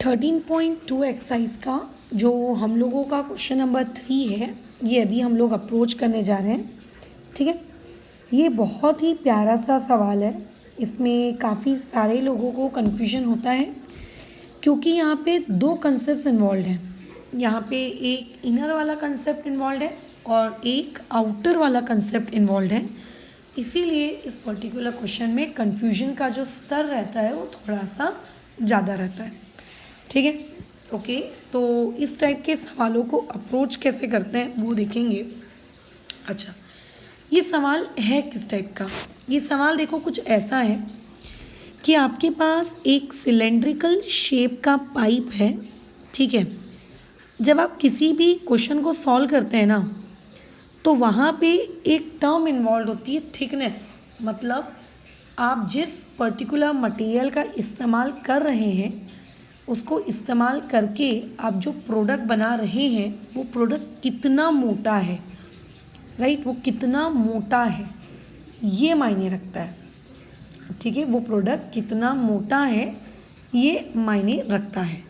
13.2 exercise का जो हम लोगों का क्वेश्चन नंबर 3 है, ये अभी हम लोग अप्रोच करने जा रहे हैं। ठीक है, ये बहुत ही प्यारा सा सवाल है। इसमें काफ़ी सारे लोगों को कन्फ्यूजन होता है क्योंकि यहाँ पे दो कंसेप्ट इन्वॉल्व हैं। यहाँ पे एक इनर वाला कंसेप्ट इन्वॉल्व है और एक आउटर वाला कंसेप्ट इन्वॉल्व है। इसीलिए इस पर्टिकुलर क्वेश्चन में कन्फ्यूजन का जो स्तर रहता है वो थोड़ा सा ज़्यादा रहता है। ठीक है, ओके। तो इस टाइप के सवालों को अप्रोच कैसे करते हैं वो देखेंगे। अच्छा, ये सवाल है किस टाइप का? ये सवाल देखो कुछ ऐसा है कि आपके पास एक सिलेंड्रिकल शेप का पाइप है। ठीक है, जब आप किसी भी क्वेश्चन को सॉल्व करते हैं ना, तो वहाँ पे एक टर्म इन्वॉल्व होती है थिकनेस। मतलब आप जिस पर्टिकुलर मटेरियल का इस्तेमाल कर रहे हैं उसको इस्तेमाल करके आप जो प्रोडक्ट बना रहे हैं वो प्रोडक्ट कितना मोटा है, राइट? वो कितना मोटा है ये मायने रखता है। ठीक है, वो प्रोडक्ट कितना मोटा है ये मायने रखता है।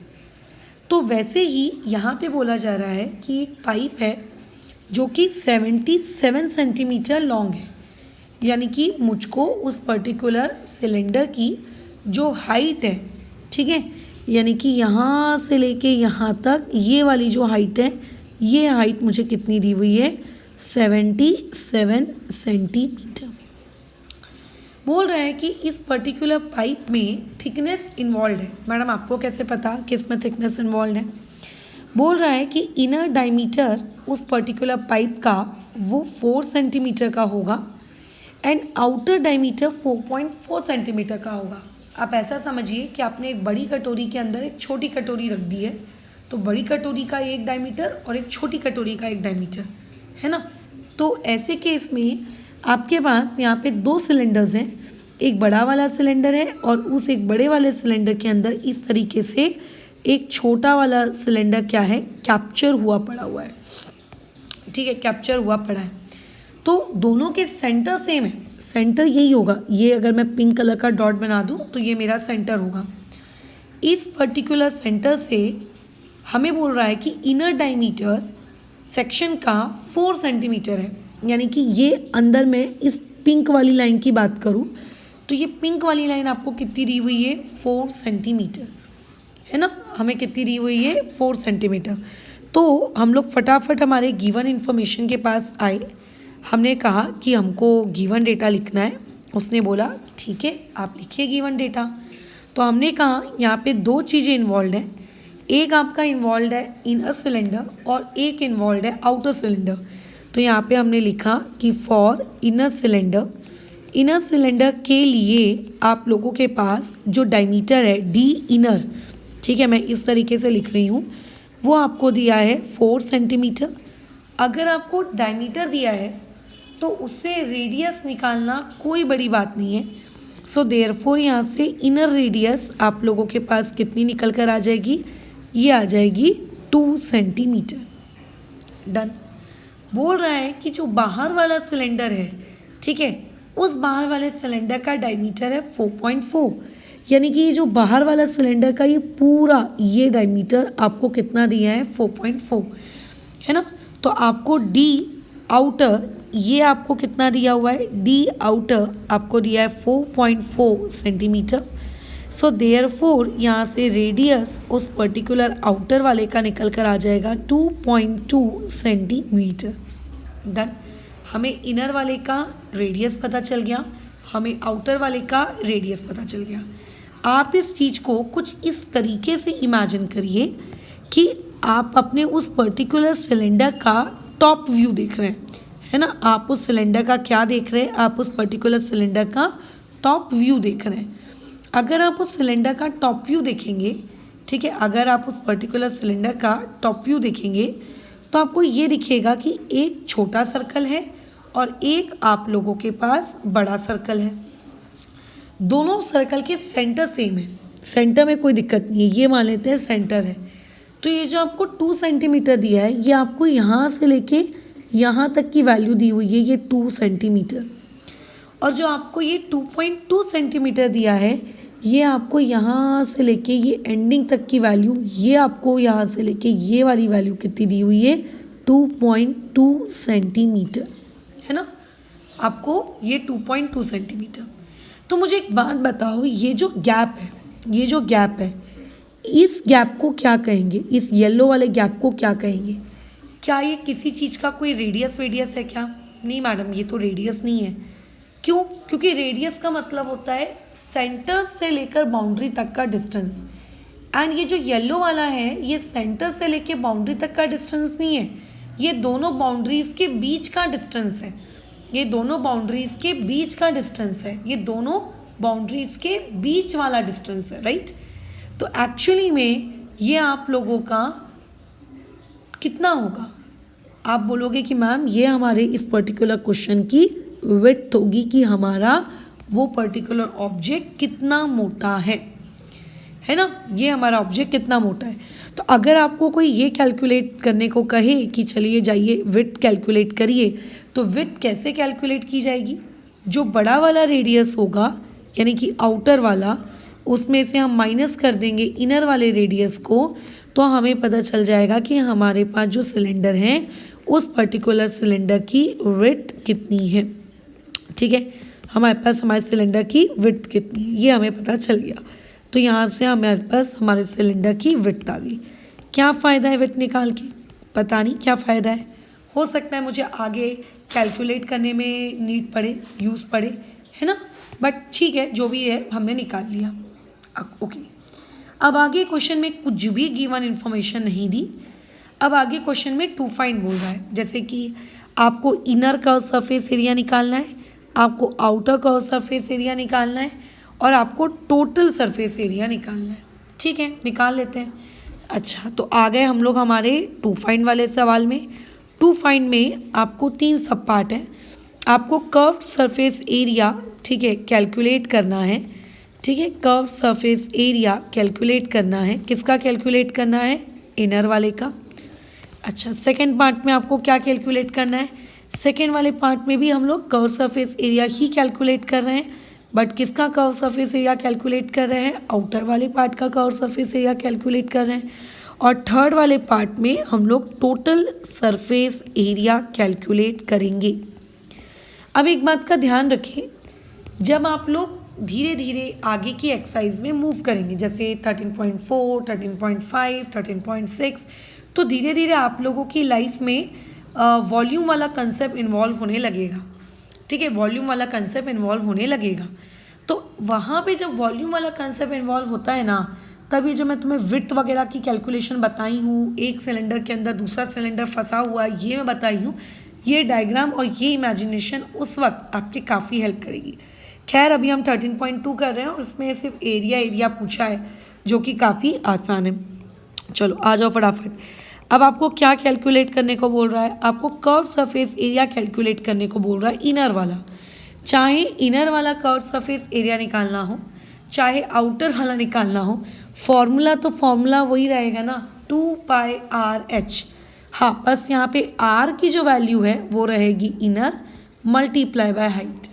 तो वैसे ही यहाँ पे बोला जा रहा है कि एक पाइप है जो कि 77 सेंटीमीटर लॉन्ग है, यानी कि मुझको उस पर्टिकुलर सिलेंडर की जो हाइट है, ठीक है, यानी कि यहाँ से लेके यहाँ तक ये वाली जो हाइट है, ये हाइट मुझे कितनी दी हुई है? 77 सेंटीमीटर। बोल रहा है कि इस पर्टिकुलर पाइप में थिकनेस इन्वॉल्व है। मैडम आपको कैसे पता कि इसमें थिकनेस इन्वॉल्व है? बोल रहा है कि इनर डायमीटर उस पर्टिकुलर पाइप का वो 4 सेंटीमीटर का होगा एंड आउटर डायमीटर 4.4 सेंटीमीटर का होगा। आप ऐसा समझिए कि आपने एक बड़ी कटोरी के अंदर एक छोटी कटोरी रख दी है, तो बड़ी कटोरी का एक डायमीटर और एक छोटी कटोरी का एक डायमीटर है ना। तो ऐसे केस में आपके पास यहाँ पे दो सिलेंडर्स हैं, एक बड़ा वाला सिलेंडर है और उस एक बड़े वाले सिलेंडर के अंदर इस तरीके से एक छोटा वाला सिलेंडर क्या है? कैप्चर हुआ पड़ा हुआ है। ठीक है, कैप्चर हुआ पड़ा है। तो दोनों के सेंटर सेम है, सेंटर यही होगा। ये अगर मैं पिंक कलर का डॉट बना दूं तो ये मेरा सेंटर होगा। इस पर्टिकुलर सेंटर से हमें बोल रहा है कि इनर डायमीटर सेक्शन का 4 सेंटीमीटर है, यानी कि ये अंदर में इस पिंक वाली लाइन की बात करूं तो ये पिंक वाली लाइन आपको कितनी दी हुई है? 4 सेंटीमीटर है ना। हमें कितनी दी हुई है? 4 सेंटीमीटर। तो हम लोग फटाफट हमारे गिवन इन्फॉर्मेशन के पास आए। हमने कहा कि हमको गिवन डेटा लिखना है। उसने बोला ठीक है आप लिखिए गिवन डेटा। तो हमने कहा यहाँ पे दो चीज़ें इन्वॉल्व हैं, एक आपका इन्वॉल्व है इनर सिलेंडर और एक इन्वॉल्व है आउटर सिलेंडर। तो यहाँ पे हमने लिखा कि फॉर इनर सिलेंडर के लिए आप लोगों के पास जो डायमीटर है डी इनर, ठीक है, मैं इस तरीके से लिख रही हूँ, वो आपको दिया है 4 सेंटीमीटर। अगर आपको डायमीटर दिया है तो उससे रेडियस निकालना कोई बड़ी बात नहीं है। सो देयरफॉर यहाँ से इनर रेडियस आप लोगों के पास कितनी निकल कर आ जाएगी? ये आ जाएगी 2 सेंटीमीटर। डन। बोल रहा है कि जो बाहर वाला सिलेंडर है, ठीक है, उस बाहर वाले सिलेंडर का डायमीटर है 4.4, यानी कि ये जो बाहर वाला सिलेंडर का ये पूरा ये डायमीटर आपको कितना दिया है? 4.4 है ना। तो आपको डी आउटर ये आपको कितना दिया हुआ है? डी आउटर आपको दिया है 4.4 सेंटीमीटर। सो देयरफॉर यहाँ से रेडियस उस पर्टिकुलर आउटर वाले का निकल कर आ जाएगा 2.2 सेंटीमीटर। डन। हमें इनर वाले का रेडियस पता चल गया, हमें आउटर वाले का रेडियस पता चल गया। आप इस चीज़ को कुछ इस तरीके से इमेजिन करिए कि आप अपने उस पर्टिकुलर सिलेंडर का टॉप व्यू देख रहे हैं, है ना। आप उस सिलेंडर का क्या देख रहे हैं? आप उस पर्टिकुलर सिलेंडर का टॉप व्यू देख रहे हैं। अगर आप उस सिलेंडर का टॉप व्यू देखेंगे, ठीक है, अगर आप उस पर्टिकुलर सिलेंडर का टॉप व्यू देखेंगे तो आपको ये दिखेगा कि एक छोटा सर्कल है और एक आप लोगों के पास बड़ा सर्कल है। दोनों सर्कल के सेंटर सेम है, सेंटर में कोई दिक्कत नहीं है, ये मान लेते हैं सेंटर है। तो ये जो आपको 2 सेंटीमीटर दिया है ये आपको यहाँ से लेके यहाँ तक की वैल्यू दी हुई है, ये 2 सेंटीमीटर। और जो आपको ये 2.2 सेंटीमीटर दिया है ये आपको यहाँ से लेके ये एंडिंग तक की वैल्यू, ये आपको यहाँ से लेके ये वाली वैल्यू कितनी दी हुई है, 2.2 सेंटीमीटर, है ना। आपको ये 2.2 सेंटीमीटर। तो मुझे एक बात बताओ, ये जो गैप है, ये जो गैप है, इस गैप को क्या कहेंगे, इस येलो वाले गैप को क्या कहेंगे? क्या ये किसी चीज़ का कोई रेडियस वेडियस है क्या? नहीं मैडम, ये तो रेडियस नहीं है। क्यों? क्योंकि रेडियस का मतलब होता है सेंटर से लेकर बाउंड्री तक का डिस्टेंस, एंड ये जो येलो वाला है ये सेंटर से लेकर बाउंड्री तक का डिस्टेंस नहीं है, ये दोनों बाउंड्रीज के बीच का डिस्टेंस है, ये दोनों बाउंड्रीज के बीच का डिस्टेंस है, ये दोनों बाउंड्रीज के बीच वाला डिस्टेंस है, राइट। तो एक्चुअली में ये आप लोगों का कितना होगा? आप बोलोगे कि मैम ये हमारे इस पर्टिकुलर क्वेश्चन की विड्थ होगी कि हमारा वो पर्टिकुलर ऑब्जेक्ट कितना मोटा है ना, ये हमारा ऑब्जेक्ट कितना मोटा है। तो अगर आपको कोई ये कैलकुलेट करने को कहे कि चलिए जाइए विड्थ कैलकुलेट करिए, तो विड्थ कैसे कैलकुलेट की जाएगी? जो बड़ा वाला रेडियस होगा यानी कि आउटर वाला, उसमें से हम माइनस कर देंगे इनर वाले रेडियस को, तो हमें पता चल जाएगा कि हमारे पास जो सिलेंडर है उस पर्टिकुलर सिलेंडर की विड्थ कितनी है। ठीक है, हमारे पास हमारे सिलेंडर की विड्थ कितनी है ये हमें पता चल गया। तो यहाँ से हमारे पास हमारे सिलेंडर की विड्थ आ गई। क्या फ़ायदा है विड्थ निकाल के? पता नहीं क्या फ़ायदा है, हो सकता है मुझे आगे कैलकुलेट करने में नीड पड़े, यूज़ पड़े, है ना, बट ठीक है, जो भी है हमने निकाल लिया। ओके, अब आगे क्वेश्चन में कुछ भी गिवन इन्फॉर्मेशन नहीं दी। अब आगे क्वेश्चन में टू फाइंड बोल रहा है, जैसे कि आपको इनर कर्व सरफेस एरिया निकालना है, आपको आउटर कर्व सरफेस एरिया निकालना है, और आपको टोटल सरफेस एरिया निकालना है। ठीक है, निकाल लेते हैं। अच्छा, तो आ गए हम लोग हमारे टू फाइंड वाले सवाल में। टू फाइंड में आपको 3 सब पार्ट है। आपको कर्व्ड सरफेस एरिया, ठीक है, कैलकुलेट करना है। ठीक है, कर्व सरफेस एरिया कैलकुलेट करना है। किसका कैलकुलेट करना है? इनर वाले का। अच्छा, सेकेंड पार्ट में आपको क्या कैलकुलेट करना है? सेकेंड वाले पार्ट में भी हम लोग कर्व सरफेस एरिया ही कैलकुलेट कर रहे हैं, बट किसका कर्व सरफेस एरिया कैलकुलेट कर रहे हैं? आउटर वाले पार्ट का कर्व सरफेस एरिया कैलकुलेट कर रहे हैं। और थर्ड वाले पार्ट में हम लोग टोटल सरफेस एरिया कैलकुलेट करेंगे। अब एक बात का ध्यान रखें, जब आप लोग धीरे धीरे आगे की एक्सरसाइज में मूव करेंगे, जैसे 13.4, 13.5, 13.6, तो धीरे धीरे आप लोगों की लाइफ में वॉल्यूम वाला कंसेप्ट इन्वॉल्व होने लगेगा। ठीक है, वॉल्यूम वाला कंसेप्ट इन्वॉल्व होने लगेगा। तो वहाँ पे जब वॉल्यूम वाला कंसेप्ट इन्वॉल्व होता है ना, तभी जो मैं तुम्हें विड्थ वगैरह की कैलकुलेशन बताई हूँ, एक सिलेंडर के अंदर दूसरा सिलेंडर फंसा हुआ है, ये मैं बताई हूँ, ये डायग्राम और ये इमेजिनेशन उस वक्त आपके काफ़ी हेल्प करेगी। खैर, अभी हम 13.2 कर रहे हैं और इसमें सिर्फ एरिया पूछा है, जो कि काफ़ी आसान है। चलो आ जाओ फटाफट। अब आपको क्या कैलकुलेट करने को बोल रहा है? आपको कर्व सरफेस एरिया कैलकुलेट करने को बोल रहा है, इनर वाला। चाहे इनर वाला कर्व सरफेस एरिया निकालना हो, चाहे आउटर वाला निकालना हो, फॉर्मूला तो फॉर्मूला वही रहेगा ना, 2πr/h। हाँ, बस यहाँ पे r की जो वैल्यू है वो रहेगी इनर मल्टीप्लाई बाय हाइट।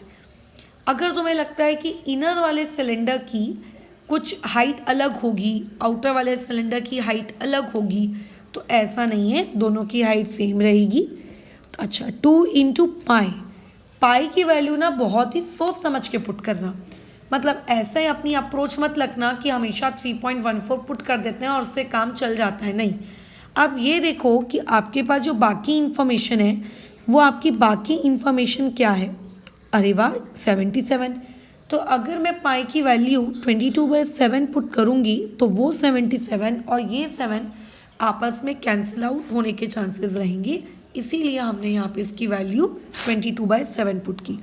अगर तुम्हें लगता है कि इनर वाले सिलेंडर की कुछ हाइट अलग होगी, आउटर वाले सिलेंडर की हाइट अलग होगी, तो ऐसा नहीं है, दोनों की हाइट सेम रहेगी। अच्छा, 2 × पाई, पाई की वैल्यू ना बहुत ही सोच समझ के पुट करना, मतलब ऐसा ही अपनी अप्रोच मत लगना कि हमेशा 3.14 पुट कर देते हैं और उससे काम चल जाता है, नहीं। आप ये देखो कि आपके पास जो बाकी इन्फॉर्मेशन है वो आपकी बाकी इन्फॉर्मेशन क्या है। अरे वाह, 77। तो अगर मैं पाई की वैल्यू 22/7 पुट करूँगी तो वो 77 और ये 7 आपस में कैंसिल आउट होने के चांसेस रहेंगे, इसीलिए हमने यहाँ पे इसकी वैल्यू 22/7 पुट की।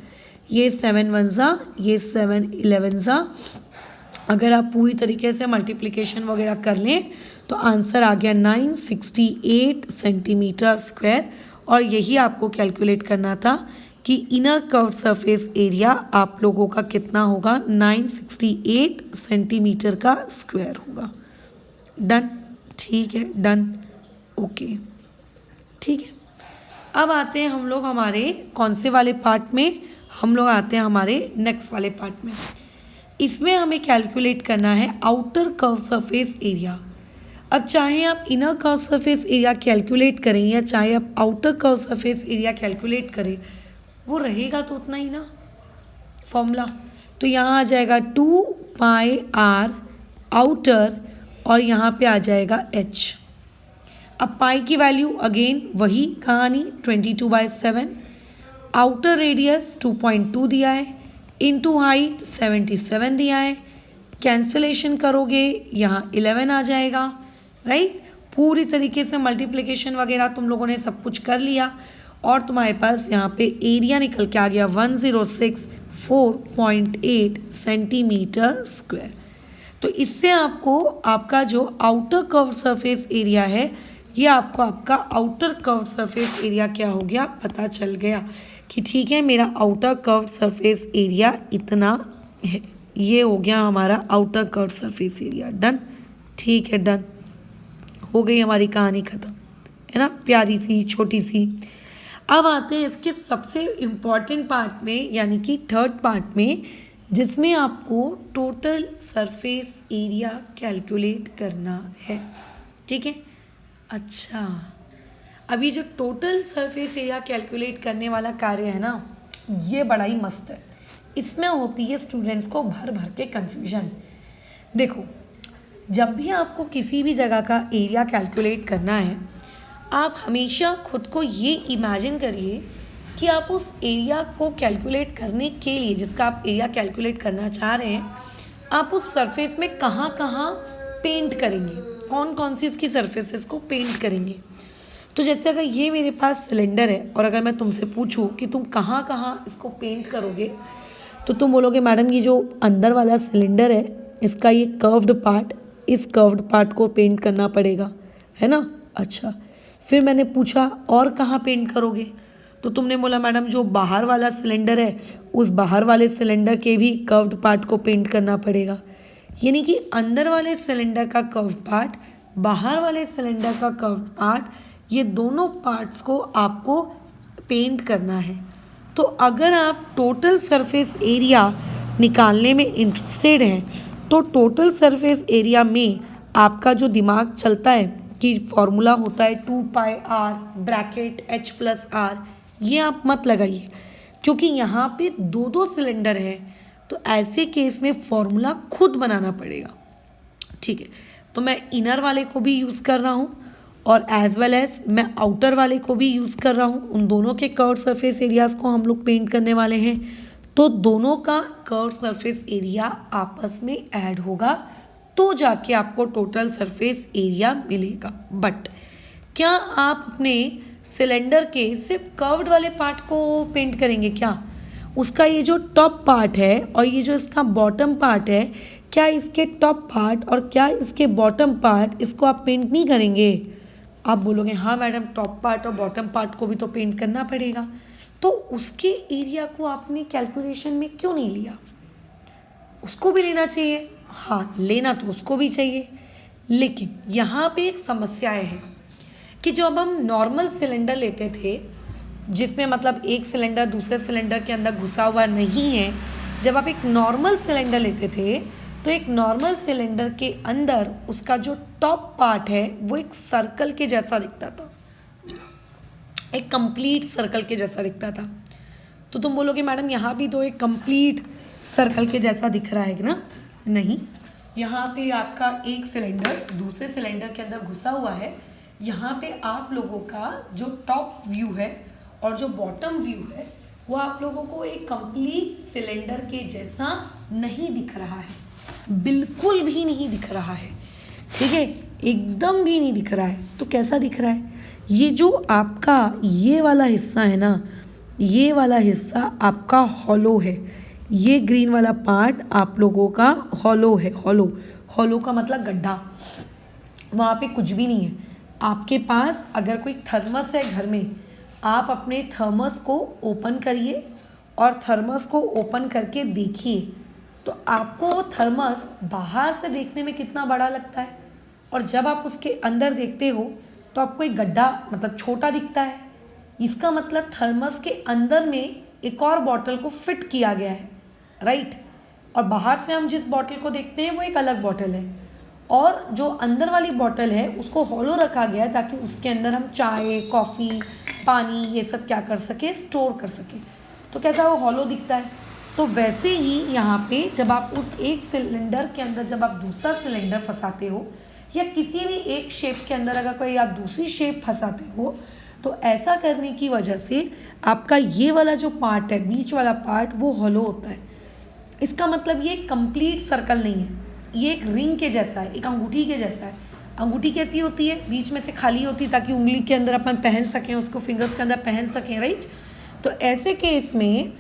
ये 7 1 ये 7 11। अगर आप पूरी तरीके से मल्टीप्लिकेशन वगैरह कर लें तो आंसर आ गया 968 सेंटीमीटर स्क्वायर। और यही आपको कैलकुलेट करना था कि इनर कर्व सरफेस एरिया आप लोगों का कितना होगा, 968 सेंटीमीटर का स्क्वायर होगा। डन, ठीक है, डन, ओके, ठीक है। अब आते हैं हम लोग हमारे कौन से वाले पार्ट में? हम लोग आते हैं हमारे नेक्स्ट वाले पार्ट में। इसमें हमें कैलकुलेट करना है आउटर कर्व सरफेस एरिया। अब चाहे आप inner curve surface area calculate करें या चाहे आप outer curve surface area calculate करें, वो रहेगा तो उतना ही ना फॉर्मूला। तो यहाँ आ जाएगा 2πr आउटर और यहाँ पे आ जाएगा h। अब पाई की वैल्यू अगेन वही कहानी 22/7, आउटर रेडियस 2.2 दिया है, इनटू हाइट 77 दिया है, कैंसिलेशन करोगे यहाँ 11 आ जाएगा, राइट। पूरी तरीके से मल्टीप्लिकेशन वगैरह तुम लोगों ने सब कुछ कर लिया और तुम्हारे पास यहाँ पे एरिया निकल के आ गया 1064.8 सेंटीमीटर स्क्वायर। तो इससे आपको आपका जो आउटर कर्व सरफेस एरिया है, ये आपको आपका आउटर कर्व सरफेस एरिया क्या हो गया पता चल गया कि ठीक है मेरा आउटर कर्व सरफेस एरिया इतना है। ये हो गया हमारा outer curve surface area. Done, ठीक है, डन हो गई हमारी कहानी ख़त्म, है ना, प्यारी सी छोटी सी। अब आते हैं इसके सबसे इम्पॉर्टेंट पार्ट में, यानी कि थर्ड पार्ट में, जिसमें आपको टोटल सरफेस एरिया कैलकुलेट करना है। ठीक है, अच्छा, अभी जो टोटल सरफेस एरिया कैलकुलेट करने वाला कार्य है ना, ये बड़ा ही मस्त है। इसमें होती है स्टूडेंट्स को भर भर के कन्फ्यूजन। देखो, जब भी आपको किसी भी जगह का एरिया कैलकुलेट करना है, आप हमेशा खुद को ये इमेजिन करिए कि आप उस एरिया को कैलकुलेट करने के लिए, जिसका आप एरिया कैलकुलेट करना चाह रहे हैं, आप उस सरफेस में कहाँ कहाँ पेंट करेंगे, कौन कौन सी इसकी सरफेसेस को पेंट करेंगे। तो जैसे अगर ये मेरे पास सिलेंडर है और अगर मैं तुमसे पूछूं कि तुम कहाँ कहाँ इसको पेंट करोगे, तो तुम बोलोगे मैडम ये जो अंदर वाला सिलेंडर है, इसका ये कर्व्ड पार्ट, इस कर्व्ड पार्ट को पेंट करना पड़ेगा, है ना। अच्छा, फिर मैंने पूछा और कहाँ पेंट करोगे, तो तुमने बोला मैडम जो बाहर वाला सिलेंडर है, उस बाहर वाले सिलेंडर के भी कर्व्ड पार्ट को पेंट करना पड़ेगा। यानी कि अंदर वाले सिलेंडर का कर्व्ड पार्ट, बाहर वाले सिलेंडर का कर्व्ड पार्ट, ये दोनों पार्ट्स को आपको पेंट करना है। तो अगर आप टोटल सरफेस एरिया निकालने में इंटरेस्टेड हैं, तो टोटल सरफेस एरिया में आपका जो दिमाग चलता है कि फॉर्मूला होता है 2πr ब्रैकेट h+r, ये आप मत लगाइए, क्योंकि यहाँ पे दो दो सिलेंडर हैं, तो ऐसे केस में फॉर्मूला खुद बनाना पड़ेगा। ठीक है, तो मैं इनर वाले को भी यूज़ कर रहा हूँ और एज वेल एज मैं आउटर वाले को भी यूज़ कर रहा हूँ। उन दोनों के कर्व सरफेस एरियाज़ को हम लोग पेंट करने वाले हैं, तो दोनों का कर्व सरफेस एरिया आपस में ऐड होगा तो जाके आपको टोटल सरफेस एरिया मिलेगा। बट क्या आप अपने सिलेंडर के सिर्फ कर्व्ड वाले पार्ट को पेंट करेंगे क्या? उसका ये जो टॉप पार्ट है और ये जो इसका बॉटम पार्ट है, क्या इसके टॉप पार्ट और क्या इसके बॉटम पार्ट, इसको आप पेंट नहीं करेंगे? आप बोलोगे हाँ मैडम, टॉप पार्ट और बॉटम पार्ट को भी तो पेंट करना पड़ेगा। तो उसके एरिया को आपने कैलकुलेशन में क्यों नहीं लिया? उसको भी लेना चाहिए, हाँ लेना तो उसको भी चाहिए, लेकिन यहाँ पे एक समस्या है कि जब हम नॉर्मल सिलेंडर लेते थे, जिसमें मतलब एक सिलेंडर दूसरे सिलेंडर के अंदर घुसा हुआ नहीं है, जब आप एक नॉर्मल सिलेंडर लेते थे तो एक नॉर्मल सिलेंडर के अंदर उसका जो टॉप पार्ट है वो एक सर्कल के जैसा दिखता था, एक कंप्लीट सर्कल के जैसा दिखता था। तो तुम बोलोगे मैडम यहाँ भी तो एक कंप्लीट सर्कल के जैसा दिख रहा है ना? नहीं, यहाँ पे आपका एक सिलेंडर दूसरे सिलेंडर के अंदर घुसा हुआ है। यहाँ पे आप लोगों का जो टॉप व्यू है और जो बॉटम व्यू है वो आप लोगों को एक कंप्लीट सिलेंडर के जैसा नहीं दिख रहा है, बिल्कुल भी नहीं दिख रहा है। ठीक है, एकदम भी नहीं दिख रहा है। तो कैसा दिख रहा है? ये जो आपका ये वाला हिस्सा है ना, ये वाला हिस्सा आपका हॉलो है। ये ग्रीन वाला पार्ट आप लोगों का हॉलो है। हॉलो, हॉलो का मतलब गड्ढा, वहाँ पे कुछ भी नहीं है। आपके पास अगर कोई थर्मस है घर में, आप अपने थर्मस को ओपन करिए और थर्मस को ओपन करके देखिए, तो आपको वो थर्मस बाहर से देखने में कितना बड़ा लगता है, और जब आप उसके अंदर देखते हो तो आपको एक गड्ढा मतलब छोटा दिखता है। इसका मतलब थर्मस के अंदर में एक और बॉटल को फिट किया गया है, राइट। और बाहर से हम जिस बॉटल को देखते हैं वो एक अलग बॉटल है, और जो अंदर वाली बॉटल है उसको हॉलो रखा गया है ताकि उसके अंदर हम चाय, कॉफ़ी, पानी ये सब क्या कर सके, स्टोर कर सके। तो कैसा वो हॉलो दिखता है। तो वैसे ही यहाँ पे जब आप उस एक सिलेंडर के अंदर जब आप दूसरा सिलेंडर फंसाते हो, या किसी भी एक शेप के अंदर अगर कोई आप दूसरी शेप फंसाते हो, तो ऐसा करने की वजह से आपका ये वाला जो पार्ट है, बीच वाला पार्ट, वो हॉलो होता है। इसका मतलब ये कंप्लीट सर्कल नहीं है, ये एक रिंग के जैसा है, एक अंगूठी के जैसा है। अंगूठी कैसी होती है, बीच में से खाली होती है ताकि उंगली के अंदर अपन पहन सकें, उसको फिंगर्स के अंदर पहन सकें, राइट। तो ऐसे केस में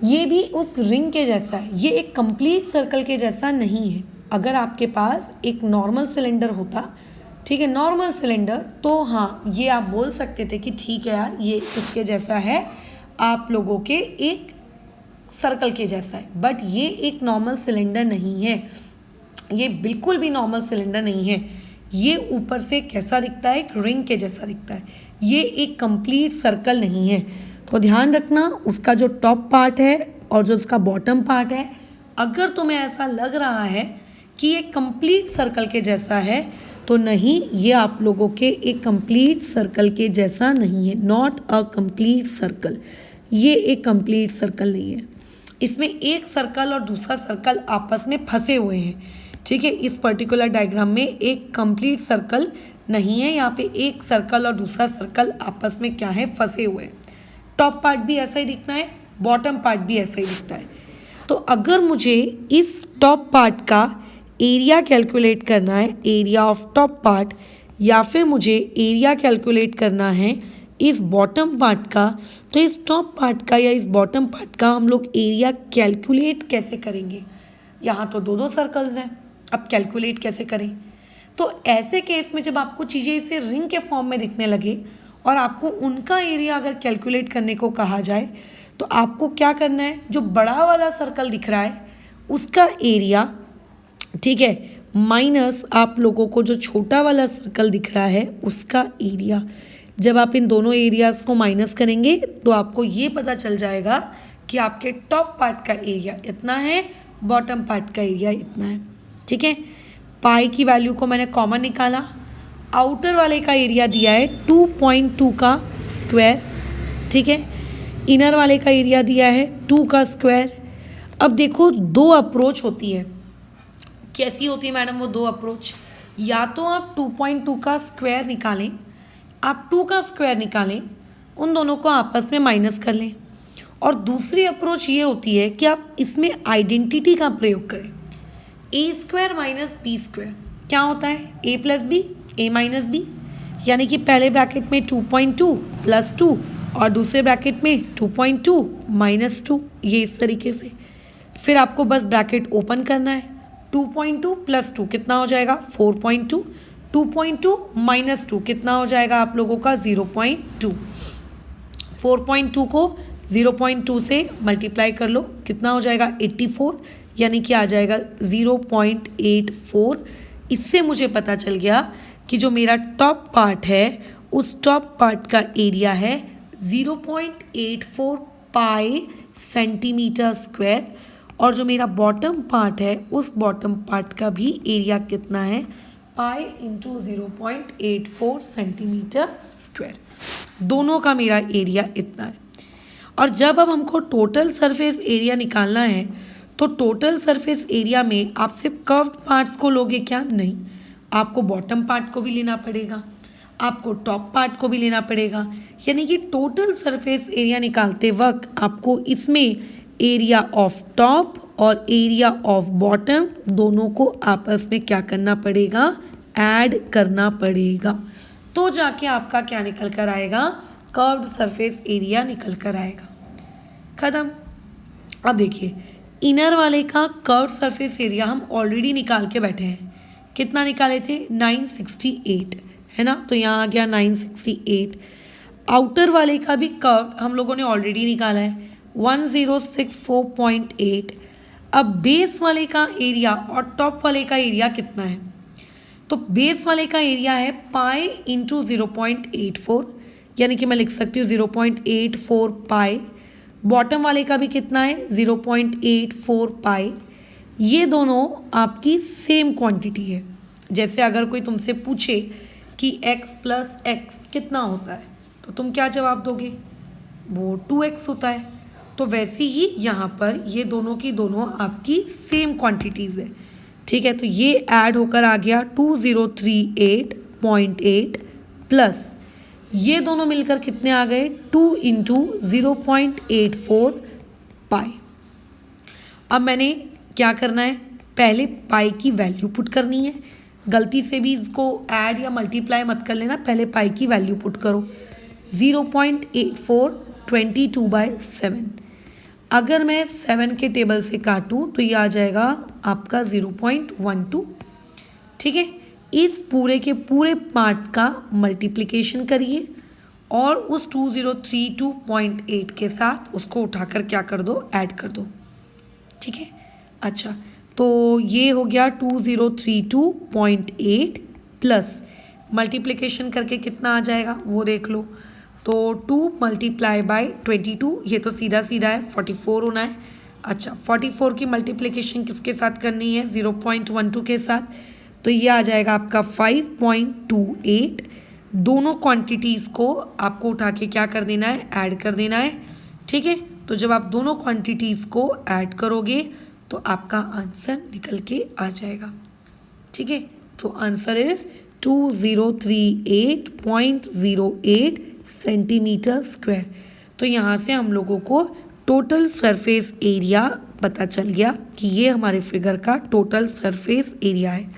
ये भी उस रिंग के जैसा है, ये एक कंप्लीट सर्कल के जैसा नहीं है। अगर आपके पास एक नॉर्मल सिलेंडर होता, ठीक है, नॉर्मल सिलेंडर, तो हाँ ये आप बोल सकते थे कि ठीक है यार ये इसके जैसा है, आप लोगों के एक सर्कल के जैसा है। बट ये एक नॉर्मल सिलेंडर नहीं है, ये बिल्कुल भी नॉर्मल सिलेंडर नहीं है। ये ऊपर से कैसा दिखता है, एक रिंग के जैसा दिखता है, ये एक कंप्लीट सर्कल नहीं है। तो ध्यान रखना, उसका जो टॉप पार्ट है और जो उसका बॉटम पार्ट है, अगर तुम्हें ऐसा लग रहा है कि ये कंप्लीट सर्कल के जैसा है, तो नहीं, ये आप लोगों के एक कंप्लीट सर्कल के जैसा नहीं है। नॉट अ कंप्लीट सर्कल, ये एक कंप्लीट सर्कल नहीं है। इसमें एक सर्कल और दूसरा सर्कल आपस में फंसे हुए हैं, ठीक है। इस पर्टिकुलर डायग्राम में एक कंप्लीट सर्कल नहीं है, यहाँ पे एक सर्कल और दूसरा सर्कल आपस में क्या है, फंसे हुए हैं। टॉप पार्ट भी ऐसा ही दिखता है, बॉटम पार्ट भी ऐसा ही दिखता है। तो अगर मुझे इस टॉप पार्ट का एरिया कैलकुलेट करना है, एरिया ऑफ टॉप पार्ट, या फिर मुझे एरिया कैलकुलेट करना है इस बॉटम पार्ट का, तो इस टॉप पार्ट का या इस बॉटम पार्ट का हम लोग एरिया कैलकुलेट कैसे करेंगे। यहाँ तो दो दो सर्कल्स हैं, अब कैलकुलेट कैसे करें। तो ऐसे केस में जब आपको चीज़ें इसे रिंग के फॉर्म में दिखने लगे और आपको उनका एरिया अगर कैलकुलेट करने को कहा जाए, तो आपको क्या करना है, जो बड़ा वाला सर्कल दिख रहा है उसका एरिया, ठीक है, माइनस आप लोगों को जो छोटा वाला सर्कल दिख रहा है उसका एरिया। जब आप इन दोनों एरियाज़ को माइनस करेंगे तो आपको ये पता चल जाएगा कि आपके टॉप पार्ट का एरिया इतना है, बॉटम पार्ट का एरिया इतना है, ठीक है। पाई की वैल्यू को मैंने कॉमन निकाला, आउटर वाले का एरिया दिया है 2.2 का स्क्वायर, ठीक है, इनर वाले का एरिया दिया है 2 का स्क्वायर। अब देखो दो अप्रोच होती है, कैसी होती है मैडम वो दो अप्रोच, या तो आप 2.2 का स्क्वायर निकालें, आप 2 का स्क्वायर निकालें, उन दोनों को आपस में माइनस कर लें, और दूसरी अप्रोच ये होती है कि आप इसमें आइडेंटिटी का प्रयोग करें। ए स्क्वायर माइनस बी स्क्वायर क्या होता है, ए प्लस बी, ए माइनस बी, यानी कि पहले ब्रैकेट में 2.2 प्लस 2 और दूसरे ब्रैकेट में 2.2 माइनस 2, ये इस तरीके से। फिर आपको बस ब्रैकेट ओपन करना है, 2.2 प्लस 2 कितना हो जाएगा 4.2, 2.2 माइनस 2 कितना हो जाएगा आप लोगों का 0.2, 4.2 को 0.2 से मल्टीप्लाई कर लो, कितना हो जाएगा 84, यानी कि आ जाएगा 0.84। इससे मुझे पता चल गया कि जो मेरा टॉप पार्ट है उस टॉप पार्ट का एरिया है 0.84 पाई सेंटीमीटर स्क्वायर, और जो मेरा बॉटम पार्ट है उस बॉटम पार्ट का भी एरिया कितना है, पाई इंटू 0.84 सेंटीमीटर स्क्वायर। दोनों का मेरा एरिया इतना है। और जब अब हमको टोटल सरफेस एरिया निकालना है, तो टोटल सरफेस एरिया में आप सिर्फ कर्व्ड पार्ट्स को लोगे क्या, नहीं, आपको बॉटम पार्ट को भी लेना पड़ेगा, आपको टॉप पार्ट को भी लेना पड़ेगा। यानी कि टोटल सरफेस एरिया निकालते वक्त आपको इसमें एरिया ऑफ टॉप और एरिया ऑफ बॉटम दोनों को आपस में क्या करना पड़ेगा, ऐड करना पड़ेगा, तो जाके आपका क्या निकल कर आएगा, कर्व्ड सरफेस एरिया निकल कर आएगा। खत्म। अब देखिए इनर वाले का कर्व्ड सरफेस एरिया हम ऑलरेडी निकाल के बैठे हैं, कितना निकाले थे 968, है ना, तो यहाँ आ गया 968। आउटर वाले का भी कर्व हम लोगों ने ऑलरेडी निकाला है 1064.8। अब बेस वाले का एरिया और टॉप वाले का एरिया कितना है, तो बेस वाले का एरिया है पाई इंटू 0.84, यानी कि मैं लिख सकती हूँ 0.84 पाई, बॉटम वाले का भी कितना है 0.84 पाई। ये दोनों आपकी सेम क्वांटिटी है। जैसे अगर कोई तुमसे पूछे कि x प्लस एक्स कितना होता है तो तुम क्या जवाब दोगे, वो 2x होता है। तो वैसे ही यहाँ पर ये दोनों की दोनों आपकी सेम क्वांटिटीज़ है, ठीक है। तो ये ऐड होकर आ गया 2038.8 प्लस ये दोनों मिलकर कितने आ गए 2 इंटू 0.84 पाई। अब मैंने क्या करना है, पहले पाई की वैल्यू पुट करनी है। गलती से भी इसको ऐड या मल्टीप्लाई मत कर लेना, पहले पाई की वैल्यू पुट करो। 0.84 22/7। अगर मैं 7 के टेबल से काटूँ तो ये आ जाएगा आपका 0.12, ठीक है। इस पूरे के पूरे पार्ट का मल्टीप्लिकेशन करिए और उस 2032.8 के साथ उसको उठाकर क्या कर दो, ऐड कर दो, ठीक है। अच्छा, तो ये हो गया 2032.8 प्लस मल्टीप्लिकेशन करके कितना आ जाएगा वो देख लो। तो 2 मल्टीप्लाई बाय 22, ये तो सीधा सीधा है 44 होना है। अच्छा, 44 की मल्टीप्लिकेशन किसके साथ करनी है, 0.12 के साथ। तो ये आ जाएगा आपका 5.28। दोनों क्वांटिटीज़ को आपको उठा के क्या कर देना है, ऐड कर देना है, ठीक है। तो जब आप दोनों क्वांटिटीज़ को ऐड करोगे तो आपका आंसर निकल के आ जाएगा, ठीक है। तो आंसर इज 2038.08 सेंटीमीटर स्क्वायर। तो यहाँ से हम लोगों को टोटल सरफेस एरिया पता चल गया कि ये हमारे फिगर का टोटल सरफेस एरिया है।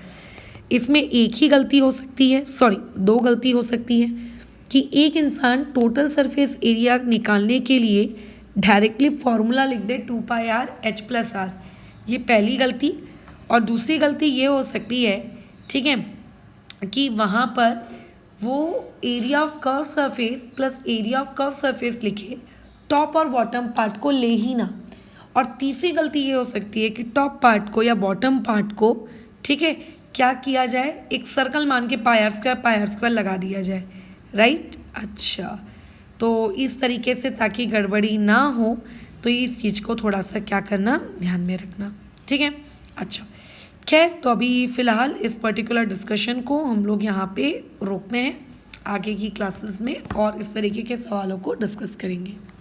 इसमें एक ही गलती हो सकती है, सॉरी 2 गलती हो सकती है कि एक इंसान टोटल सरफेस एरिया निकालने के लिए डायरेक्टली फॉर्मूला लिख दे 2πr/h+r, ये पहली गलती। और दूसरी गलती ये हो सकती है, ठीक है, कि वहाँ पर वो area of curve surface plus area of curve surface लिखे, टॉप और बॉटम पार्ट को ले ही ना। और तीसरी गलती ये हो सकती है कि टॉप पार्ट को या बॉटम पार्ट को, ठीक है, क्या किया जाए, एक सर्कल मान के पाई r² लगा दिया जाए, राइट। अच्छा, तो इस तरीके से ताकि गड़बड़ी ना हो तो इस चीज़ को थोड़ा सा क्या करना, ध्यान में रखना, ठीक है। अच्छा, खैर, तो अभी फ़िलहाल इस पर्टिकुलर डिस्कशन को हम लोग यहाँ पे रोकते हैं। आगे की क्लासेस में और इस तरीके के सवालों को डिस्कस करेंगे।